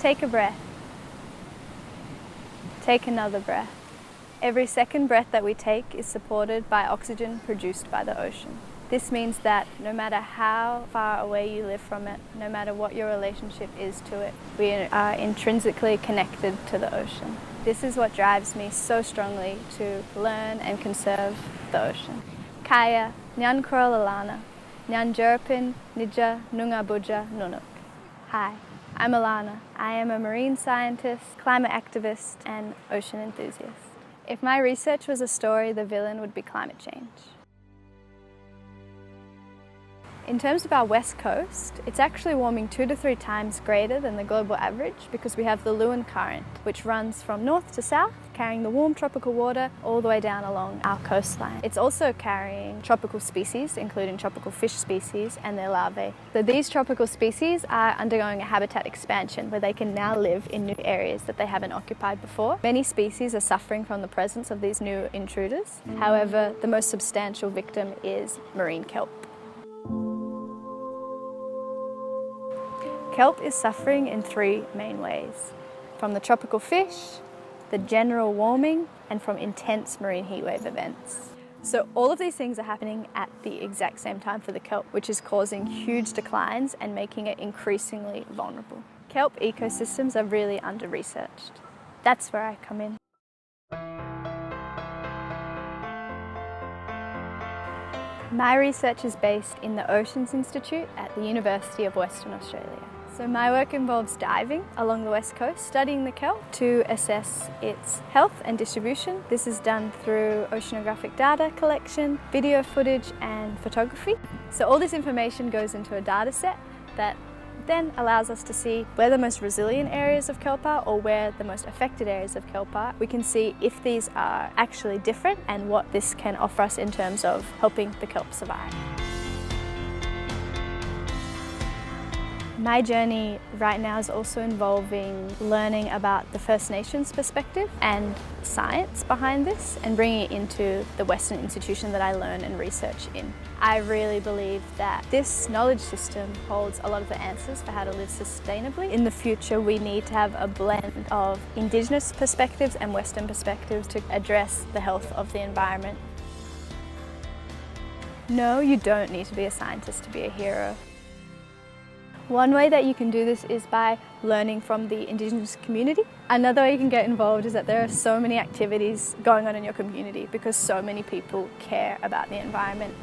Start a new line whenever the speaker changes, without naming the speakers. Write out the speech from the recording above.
Take a breath. Take another breath. Every second breath that we take is supported by oxygen produced by the ocean. This means that no matter how far away you live from it, no matter what your relationship is to it, we are intrinsically connected to the ocean. This is what drives me so strongly to learn and conserve the ocean. Kaya, Nyan Kroll Alanna, Nyan Jerpin, Nija, Nunga Buja, Nunuk. Hi, I'm Alanna. I am a marine scientist, climate activist, and ocean enthusiast. If my research was a story, the villain would be climate change. In terms of our west coast, it's actually warming 2 to 3 times greater than the global average because we have the Lewin Current, which runs from north to south, carrying the warm tropical water all the way down along our coastline. It's also carrying tropical species, including tropical fish species and their larvae. So these tropical species are undergoing a habitat expansion where they can now live in new areas that they haven't occupied before. Many species are suffering from the presence of these new intruders. However, the most substantial victim is marine kelp. Kelp is suffering in 3 main ways: from the tropical fish, the general warming, and from intense marine heatwave events. So all of these things are happening at the exact same time for the kelp, which is causing huge declines and making it increasingly vulnerable. Kelp ecosystems are really under-researched. That's where I come in. My research is based in the Oceans Institute at the University of Western Australia. So my work involves diving along the west coast, studying the kelp to assess its health and distribution. This is done through oceanographic data collection, video footage and photography. So all this information goes into a data set that then allows us to see where the most resilient areas of kelp are or where the most affected areas of kelp are. We can see if these are actually different and what this can offer us in terms of helping the kelp survive. My journey right now is also involving learning about the First Nations perspective and science behind this and bringing it into the Western institution that I learn and research in. I really believe that this knowledge system holds a lot of the answers for how to live sustainably. In the future, we need to have a blend of Indigenous perspectives and Western perspectives to address the health of the environment. No, you don't need to be a scientist to be a hero. One way that you can do this is by learning from the Indigenous community. Another way you can get involved is that there are so many activities going on in your community because so many people care about the environment.